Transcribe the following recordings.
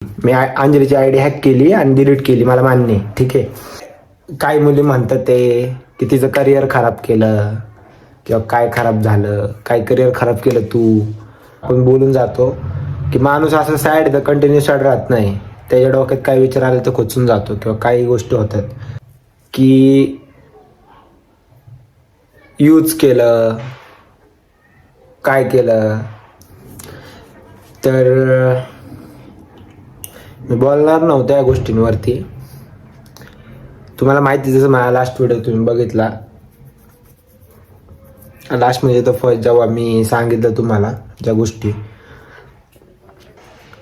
मी अंजलीची ID hack केली आणि delete केली, मला मान्य आहे, ठीक आहे. काही मुली म्हणतात ते की तिचं करिअर खराब केलं किंवा काय खराब झालं, काय करिअर खराब केलं तू. आपण बोलून जातो की माणूस असं सॅड कंटिन्यू सॅड राहत नाही, त्याच्या डोक्यात काय विचार आले तर खोचून जातो किंवा काही गोष्टी होतात की यूज केलं, काय केलं. तर मी बोलणार नव्हतं या गोष्टींवरती. तुम्हाला माहिती, जसं माझा लास्ट व्हिडिओ तुम्ही बघितला, लास्ट म्हणजे तो फर्स्ट जेव्हा मी सांगितलं तुम्हाला ज्या गोष्टी,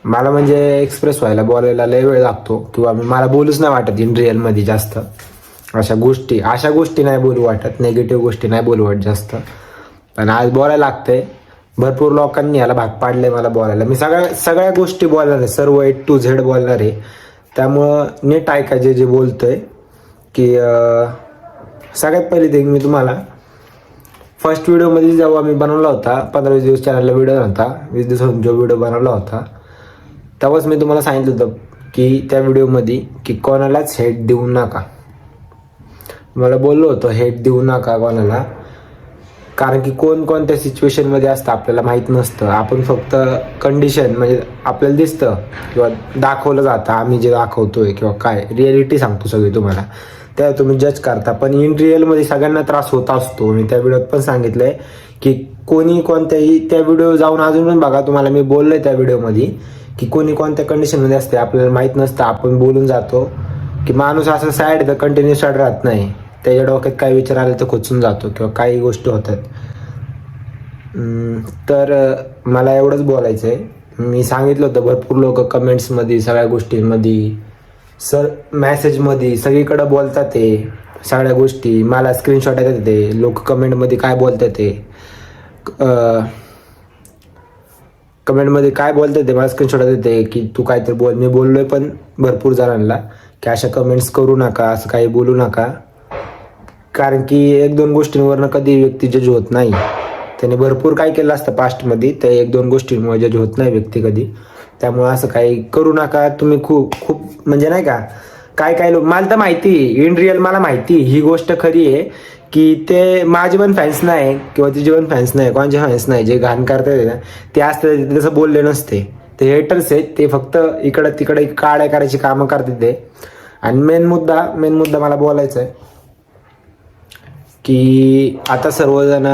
मला म्हणजे एक्सप्रेस व्हायला बोलायला लय वेळ लागतो किंवा मला बोलूच नाही वाटत इन रिअलमध्ये जास्त. अशा गोष्टी नाही बोलू वाटत, निगेटिव्ह गोष्टी नाही बोलू वाटत जास्त. पण आज बोलायला लागतंय. भरपूर लोकांनी याला भाग पाडले मला बोलायला. मी सगळ्या गोष्टी बोलणार आहे, सर्व A to Z बोलणार आहे. त्यामुळं नीट ऐकायचे जे बोलतोय की सगळ्यात पहिली थिंग, मी तुम्हाला फर्स्ट व्हिडिओमध्ये जेव्हा मी बनवला होता, 15-20 दिवस चॅनलला व्हिडिओ नव्हता, 20 दिवसांनी जो व्हिडिओ बनवला होता, तेव्हाच मी तुम्हाला सांगितलं होतं की त्या व्हिडिओमध्ये की कोणालाच हेट देऊ नका. मला बोललो होतो हेट देऊ नका कोणाला, कारण की कोण कोणत्या सिच्युएशनमध्ये असतं आपल्याला माहीत नसतं. आपण फक्त कंडिशन म्हणजे आपल्याला दिसतं किंवा दाखवलं जातं, आम्ही जे दाखवतोय किंवा काय रिॲलिटी सांगतो सगळी तुम्हाला, त्या तुम्ही जज करता. पण इन रिअलमध्ये सगळ्यांना त्रास होत असतो. मी त्या व्हिडिओत पण सांगितलंय की कोणी कोणत्याही, त्या व्हिडिओ जाऊन अजून पण बघा, तुम्हाला मी बोललोय त्या व्हिडिओमध्ये की कोणी कोणत्या कंडिशनमध्ये असते आपल्याला माहीत नसतं. आपण बोलून जातो की माणूस असं सॅड कंटिन्यू सॅड राहत नाही, त्याच्या डोक्यात काय विचार आले तर खोचून जातो किंवा काही गोष्टी होतात. तर मला एवढंच बोलायचं आहे. मी सांगितलं होतं, भरपूर लोक कमेंट्समध्ये, सगळ्या गोष्टींमध्ये, मेसेजमध्ये सगळीकडं बोलतात ते सगळ्या गोष्टी. मला स्क्रीनशॉट येतात ते लोक कमेंटमध्ये काय बोलतात ते, कमेंटमध्ये काय बोलतात ते मला स्क्रीनशॉट येते की तू काहीतरी बोल. मी बोललोय पण भरपूर जणांना की अशा कमेंट्स करू नका, असं काही बोलू नका, कारण की 1-2 गोष्टींवरनं कधी व्यक्ती जज होत नाही. त्याने भरपूर काय केलं असतं पास्टमध्ये, त्या 1-2 गोष्टींमुळे जज होत नाही व्यक्ती कधी. त्यामुळे असं काही करू नका तुम्ही. खूप म्हणजे नाही का, काय लोक, मला तर माहिती इन रिअल, मला माहिती ही गोष्ट खरी आहे की ते माझे पण फॅन्स नाही किंवा तिचे पण फॅन्स नाही, कोणाचे फॅन्स नाही, जे घाण करतात ना ते असते तसं बोलले नसते. ते हेटर्स आहेत, ते फक्त इकडं तिकडे काड्या करायची कामं करतात ते. आणि मेन मुद्दा मला बोलायचा आहे की आता सर्वजण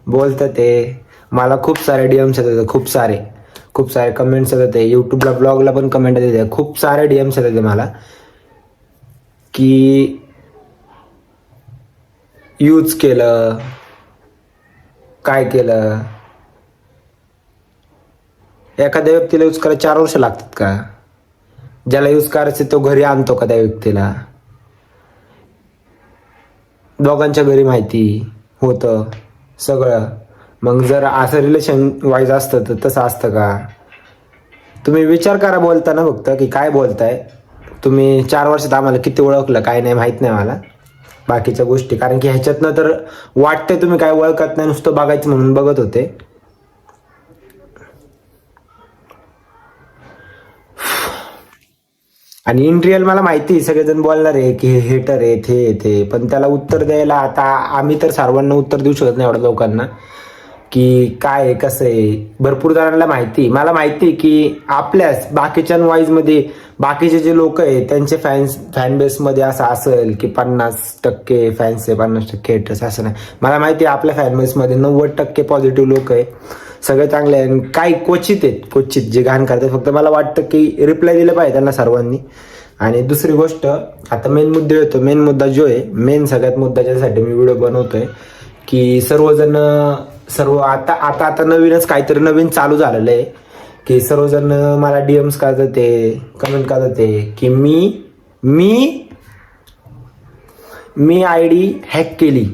बोलतात ते, मला खूप सारे DMs येतात, खूप सारे कमेंट्स येतात, यूट्यूबला ब्लॉगला पण कमेंट येते, खूप सारे DMs येतात मला की यूज केलं, काय केलं. एखाद्या व्यक्तीला यूज करायला 4 वर्ष लागतात का? ज्याला यूज करायचं तो घरी आणतो का त्या व्यक्तीला? दोघांच्या घरी माहिती होतं सगळं. मग जर असं रिलेशन वाईज असतं तर तसं असतं का? तुम्ही विचार करा बोलताना फक्त की काय बोलताय तुम्ही. 4 वर्षात आम्हाला किती ओळखलं काय नाही माहीत नाही मला बाकीच्या गोष्टी, कारण की ह्याच्यातनं तर वाटतंय तुम्ही काय ओळखत नाही, नुसतं बघायचं म्हणून बघत होते. आणि इन रिअल मला माहिती सगळेजण बोलणार आहे की हेटर आहे, ते पण त्याला उत्तर द्यायला आता आम्ही तर सर्वांना उत्तर देऊ शकत नाही एवढ्या लोकांना की काय आहे कसं आहे. भरपूर जणांना माहिती, मला माहिती की आपल्याच बाकीच्या वाईजमध्ये बाकीचे जे लोक आहे त्यांचे फॅन बेसमध्ये असं असेल की 50% फॅन्स आहे, 50% हेटर्स, असं नाही. मला माहिती आहे आपल्या फॅन बेसमध्ये 90% पॉझिटिव्ह लोक आहे, सगळे चांगले आहे. काही क्वचित जे घाण करतात. फक्त मला वाटतं की रिप्लाय दिलं पाहिजे त्यांना सर्वांनी. आणि दुसरी गोष्ट, आता मेन मुद्दा येतो. मेन मुद्दा जो आहे, सगळ्यात मुद्दा ज्यासाठी मी व्हिडिओ बनवतोय की सर्व आता नवीनच काहीतरी नवीन चालू झालेलं आहे की सर्वजण मला DMs करतात ते, कमेंट करतात ते की मी आयडी हॅक केली.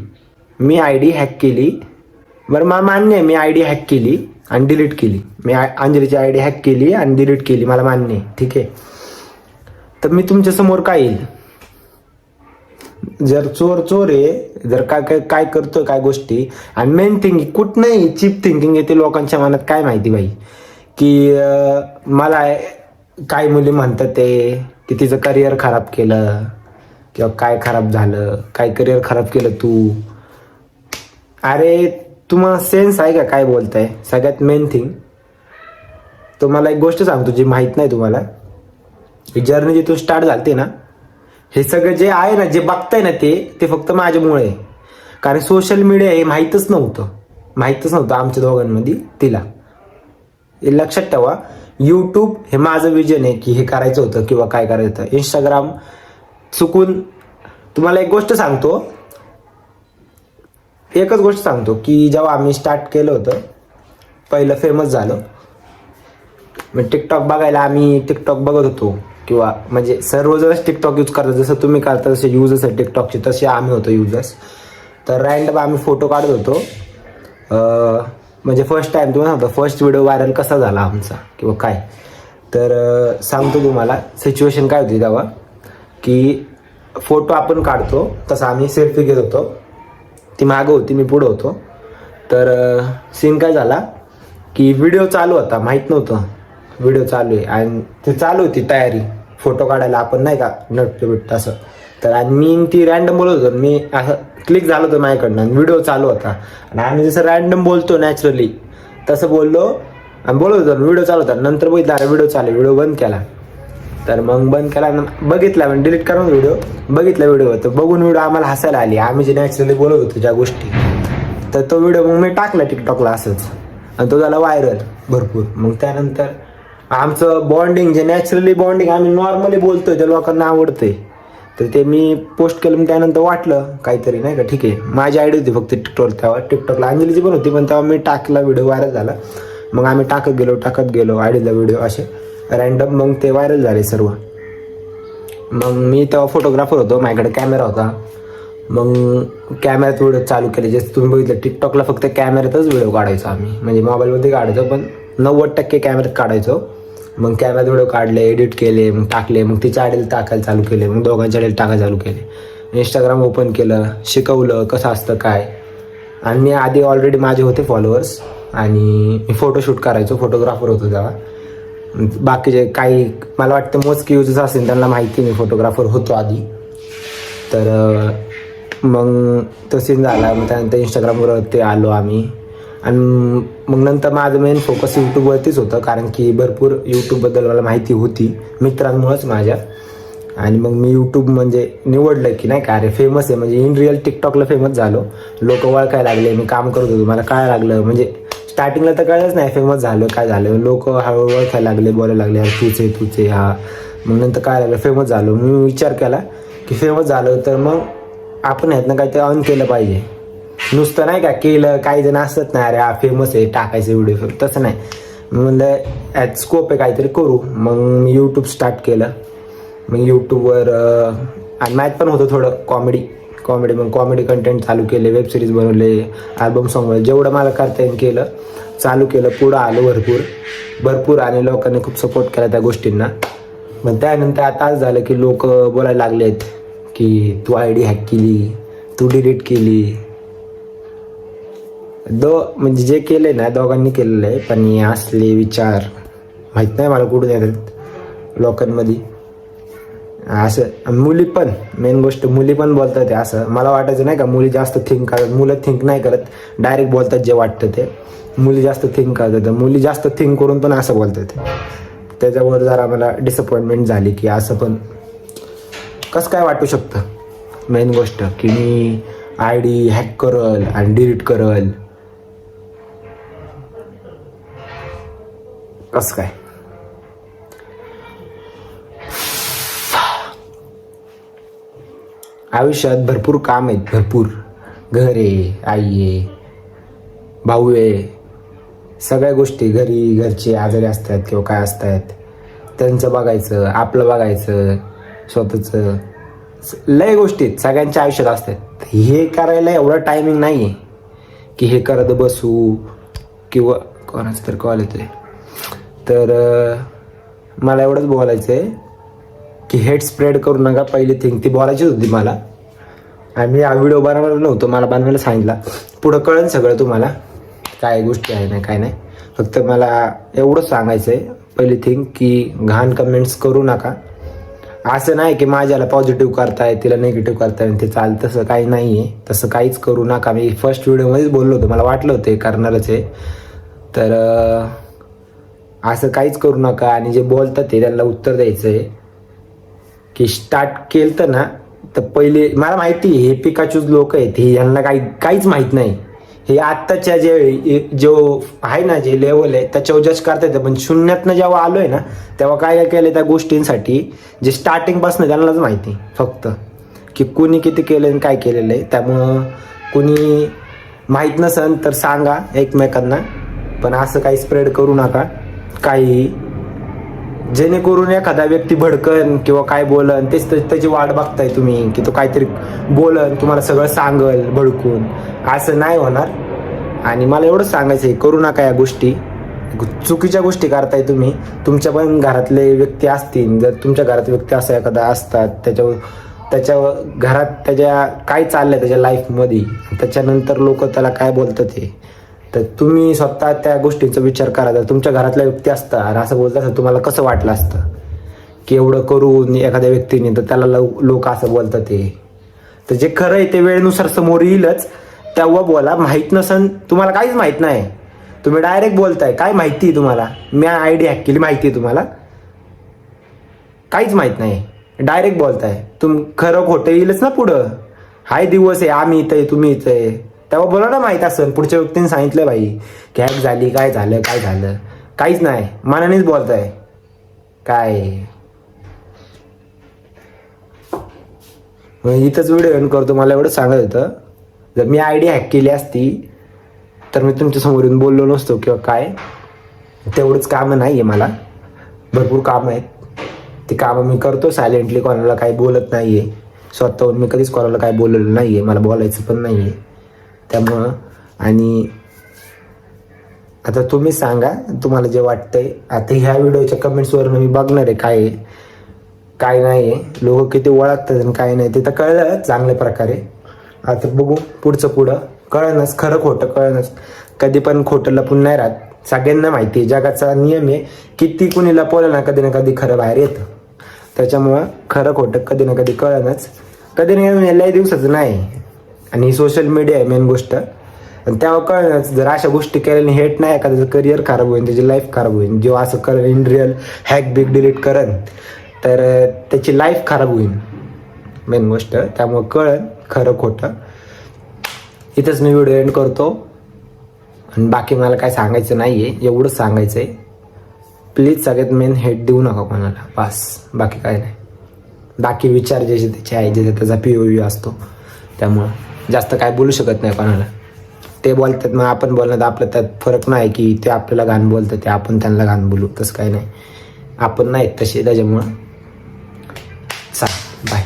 बरं, मला मान्य आहे मी आयडी हॅक केली आणि डिलीट केली. मी अंजलीची आयडी हॅक केली आणि डिलीट केली, मला मान्य आहे, ठीक आहे. तर मी तुमच्या समोर काय येईल? जर चोर आहे, जर काय करतोय काय गोष्टी. आणि मेन थिंग कुठनंही चीप थिंकिंग येते लोकांच्या मनात, काय माहिती बाई, की मला काही मुली म्हणतात ते की तिचं करिअर खराब केलं किंवा काय खराब झालं, काय करिअर खराब केलं तू. अरे तुम्हाला सेन्स आहे का काय बोलताय? सगळ्यात मेन थिंग तुम्हाला एक गोष्ट सांगतो जी माहीत नाही तुम्हाला. ही जर्नी जिथून स्टार्ट झाली ना, हे सगळं जे आहे ना, जे बघताय ना ते फक्त माझ्यामुळे आहे. कारण सोशल मीडिया हे माहीतच नव्हतं आमच्या दोघांमध्ये तिला. हे लक्षात ठेवा, यूट्यूब हे माझं विजन आहे की हे करायचं होतं किंवा काय करायचं होतं. इंस्टाग्राम चुकून. तुम्हाला एक गोष्ट सांगतो, एकच गोष्ट सांगतो की जेव्हा आम्ही स्टार्ट केलं होतं, पहिलं फेमस झालं, मग टिकटॉक बघायला आम्ही टिकटॉक बघत होतो किंवा म्हणजे सर्वजणच टिकटॉक यूज करतात. जसं तुम्ही करता जसे युजर्स आहेत टिकटॉकचे, तसे आम्ही होतो युजर्स. तर रँडम आम्ही फोटो काढत होतो. म्हणजे फर्स्ट टाइम तुम्हाला सांगतो, फर्स्ट व्हिडिओ व्हायरल कसा झाला आमचा किंवा काय. तर सांगतो तुम्हाला सिच्युएशन काय होती तेव्हा, की फोटो आपण काढतो तसं आम्ही सेल्फी घेत होतो. ती मागं होती, मी पुढं होतो. तर सीन काय झाला की व्हिडिओ चालू होता, माहीत नव्हतं व्हिडिओ चालू आहे आणि ते चालू होती तयारी फोटो काढायला, आपण नाही का नट बिट असं. तर आणि मी ती रँडम बोलत होतो, मी असं क्लिक झालं होतं माझ्याकडनं आणि व्हिडिओ चालू होता. आणि आम्ही जसं रँडम बोलतो नॅचरली तसं बोललो आणि बोलत होतो, व्हिडिओ चालू होता. नंतर बघितला अरे व्हिडिओ चालू, व्हिडिओ बंद केला. तर मग बंद केला, बघितला म्हणजे डिलीट करून व्हिडिओ बघितला. व्हिडिओ तर बघून व्हिडिओ आम्हाला हसायला आली, आम्ही जे नॅचरली बोलत होतो ज्या गोष्टी. तर तो व्हिडिओ मग मी टाकला टिकटॉकला असंच आणि तो झाला व्हायरल भरपूर. मग त्यानंतर आमचं बॉन्डिंग, जे नॅचरली बॉन्डिंग आम्ही नॉर्मली बोलतोय ते लोकांना आवडतंय. तर ते मी पोस्ट केलं, मग त्यानंतर वाटलं काहीतरी नाही का, ठीक आहे. माझी आयडी होती फक्त टिकटॉक, तेव्हा टिकटॉकला अंजलीची पण होती, पण तेव्हा मी टाकला व्हिडिओ, व्हायरल झाला. मग आम्ही टाकत गेलो आयडीला व्हिडिओ असे रँडम, मग ते व्हायरल झाले सर्व. मग मी तेव्हा फोटोग्राफर होतो, माझ्याकडे कॅमेरा होता. मग कॅमेऱ्यात व्हिडिओ चालू केले. जसं तुम्ही बघितलं टिकटॉकला फक्त कॅमेऱ्यातच व्हिडिओ काढायचो आम्ही, म्हणजे मोबाईलमध्ये काढायचो पण 90% कॅमेऱ्यात काढायचो. मग कॅमेऱ्यात व्हिडिओ काढले, एडिट केले, मग टाकले. मग तिच्या आयडीला टाकायला चालू केले, मग दोघांच्या आयडीला टाकायला चालू केले. इंस्टाग्राम ओपन केलं, शिकवलं कसं असतं काय. आणि मी आधी ऑलरेडी माझे होते फॉलोअर्स आणि मी फोटोशूट करायचो, फोटोग्राफर होतो तेव्हा. बाकीचे काही मला वाटतं मोजके युजर्स असतील त्यांना माहिती मी फोटोग्राफर होतो आधी. तर मग तो सीन झाला. मग त्यानंतर इंस्टाग्रामवर ते आलो आम्ही. आणि मग नंतर माझं मेन फोकस यूट्यूबवरतीच होतं, कारण की भरपूर यूट्यूबबद्दल मला माहिती होती मित्रांमुळेच माझ्या. आणि मग मी यूट्यूब म्हणजे निवडलं की नाही का, अरे फेमस आहे म्हणजे इन रिअल टिकटॉकला फेमस झालो, लोक ओळखायला लागले, मी काम करत होतो, मला काय लागलं म्हणजे स्टार्टिंगला तर कळलंच नाही फेमस झालं काय झालं. लोक हळूहळू ओळखायला लागले, बोलायला लागले अरे तूच आहे हा. मग नंतर काय लागलं, फेमस झालो. मी विचार केला की फेमस झालं तर मग आपण ह्यातनं काहीतरी अर्न केलं पाहिजे. नुसतं नाही का केलं, काही जण असत नाही अरे हा फेमस आहे टाकायचं व्हिडिओ, तसं नाही. म्हणलं ॲट स्कोप आहे काहीतरी करू. मग मी यूट्यूब स्टार्ट केलं. मग यूट्यूबवर आणि मॅथ पण होतं थोडं कॉमेडी. मग कॉमेडी कंटेंट चालू केले, वेब सिरीज बनवले, अल्बम सॉंग, जेवढं मला करता येईल केलं, चालू केलं. पुढं आलो भरपूर आणि लोकांनी खूप सपोर्ट केला त्या गोष्टींना. मग त्यानंतर आता असं झालं की लोक बोलायला लागलेत की तू आयडी हॅक केली, तू डिलीट केली. म्हणजे जे केले ना दोघांनी केलेलं आहे, पण हे असले विचार माहीत नाही मला कुठून येतात लोकांमध्ये असं. मुली पण, मेन गोष्ट मुली पण बोलतात असं. मला वाटायचं नाही का मुली जास्त थिंक करत, मुलं थिंक नाही करत, डायरेक्ट बोलतात जे वाटतं ते. मुली जास्त थिंक करतात, मुली जास्त थिंक करून पण असं बोलतात. त्याच्यावर जरा मला डिसअपॉइंटमेंट झाली की असं पण कसं काय वाटू शकतं. मेन गोष्ट की मी आयडी हॅक करल आणि डिलीट करल, कसं काय. आयुष्यात भरपूर काम आहेत, भरपूर. घर आहे, आई आहे, भाऊ आहे, सगळ्या गोष्टी. घरचे आजारी असतात किंवा काय असतात त्यांचं बघायचं, आपलं बघायचं, स्वतःचं. लय गोष्टी सगळ्यांच्या आयुष्यात असतात. हे करायला एवढा टायमिंग नाही आहे की हे करत बसू किंवा कोणाचं तर कॉल येतोय. तर मला एवढंच बोलायचं आहे की हेट स्प्रेड करू नका. पहिली थिंग ती बोलायचीच होती मला. आणि मी हा व्हिडिओ बनवणार नव्हतो, मला बनवायला सांगितला. पुढं कळेल सगळं तुम्हाला काय गोष्टी आहे ना काय नाही. फक्त मला एवढंच सांगायचं आहे पहिली थिंग की घाण कमेंट्स करू नका. असं नाही की माझ्याला पॉझिटिव्ह करताय तिला निगेटिव्ह करताय ते चालतं, तसं काही नाही आहे. तसं काहीच करू नका. मी फर्स्ट व्हिडिओमध्येच बोललो होतो, मला वाटलं होतं करणारच आहे. तर असं काहीच करू नका. आणि जे बोलतात ते त्यांना उत्तर द्यायचं आहे. की स्टार्ट केलं तर ना, तर पहिले मला माहिती आहे हे पिकाचूच लोक आहेत, हे यांना काहीच माहीत नाही. हे आत्ताच्या जो आहे ना, जे लेवल आहे त्याच्यावर जज करता येतं. पण शून्यातनं जेव्हा आलोय ना, तेव्हा काय काय केलं त्या गोष्टींसाठी जे स्टार्टिंगपासून त्यांनाच माहिती फक्त की कुणी किती केलं आणि काय केलेलं आहे. त्यामुळं कुणी माहीत नसन तर सांगा एकमेकांना, पण असं काही स्प्रेड करू नका काही, जेणेकरून एखादा व्यक्ती भडकन किंवा काय बोलन तेच त्याची वाट बघताय तुम्ही की तो काहीतरी बोलन तुम्हाला सगळं सांगल भडकून. असं नाही होणार. आणि मला एवढंच सांगायचं आहे, करू नका या गोष्टी. चुकीच्या गोष्टी करताय तुम्ही. तुमच्या पण घरातले व्यक्ती असतील, जर तुमच्या घरात व्यक्ती असा एखादा असतात त्याच्या घरात त्याच्या काय चाललंय त्याच्या लाईफमध्ये, त्याच्यानंतर लोक त्याला काय बोलतात ते, तर तुम्ही स्वतः त्या गोष्टीचा विचार करा. जर तुमच्या घरातल्या व्यक्ती असतात आणि असं बोलतात तर तुम्हाला कसं वाटलं असतं की एवढं करून एखाद्या व्यक्तीने तर त्याला लोक असं बोलतात ते. तर जे खरं आहे ते वेळेनुसार समोर येईलच, तेव्हा बोला. माहीत नसन, तुम्हाला काहीच माहीत नाही, तुम्ही डायरेक्ट बोलताय. काय माहिती आहे तुम्हाला? मी आयडी हॅक केली माहिती आहे तुम्हाला? काहीच माहीत नाही, डायरेक्ट बोलताय. खरं खोटं येईलच ना पुढं. हाय दिवस आहे, आम्ही इथं आहे तुम्ही इथं आहे, तेव्हा बोला ना. माहीत असेल पुढच्या व्यक्तीने सांगितलं भाई की हॅक झाली, काय झालं काय झालं. काहीच नाही, मनानेच बोलताय काय. इथंच व्हिडिओ एंड करतो. मला एवढं सांगत होतं, जर मी आयडी हॅक केली असती तर मी तुमच्या समोर येऊन बोललो नसतो किंवा काय. तेवढंच कामं नाही आहे मला, भरपूर कामं आहेत. ती कामं मी करतो सायलेंटली, कोणाला काही बोलत नाही आहे. स्वतःहून मी कधीच कोणाला काही बोललेलं नाही आहे, मला बोलायचं पण नाही आहे. त्यामुळं आणि आता तुम्ही सांगा तुम्हाला जे वाटतंय. आता ह्या व्हिडिओच्या कमेंट्सवरून मी बघणार आहे काय नाही आहे, लोक किती ओळखतात आणि काय नाही ते तर कळलं चांगल्या प्रकारे. आता बघू पुढं कळणच, खरं खोटं कळणच. कधी पण खोटं लपून नाही राहत. सगळ्यांना माहिती आहे, जगाचा नियम आहे. किती कुणी लपवलं ना कधी ना कधी खरं बाहेर येतं. त्याच्यामुळं खरं खोटं कधी ना कधी कळणच. कधी नाही लय दिवसाचं नाही. आणि सोशल मीडिया आहे मेन गोष्ट, आणि तेव्हा कळणच. जर अशा गोष्टी केल्याने हेट नाही, एखाद्याचं करिअर खराब होईल, त्याची लाईफ खराब होईल. जेव्हा असं करेल in real hack big delete करेन तर त्याची लाईफ खराब होईल मेन गोष्ट. त्यामुळं कळन खरं खोटं. इथंच मी व्हिडिओ एंड करतो. आणि बाकी मला काय सांगायचं नाही आहे, एवढंच सांगायचं आहे. प्लीज सगळ्यात मेन हेट देऊ नका कोणाला, बस. बाकी काय नाही. बाकी विचार ज्याचे त्याचे आहे, ज्याचा त्याचा POV असतो. त्यामुळं जास्त काय बोलू शकत नाही कोणाला. ते बोलतात मग आपण बोलण्यात आपलं त्यात फरक नाही की ते आपल्याला घाण बोलतात ते आपण त्यांना घाण बोलू, तसं काही नाही. आपण नाही तसे. त्याच्यामुळं बाय.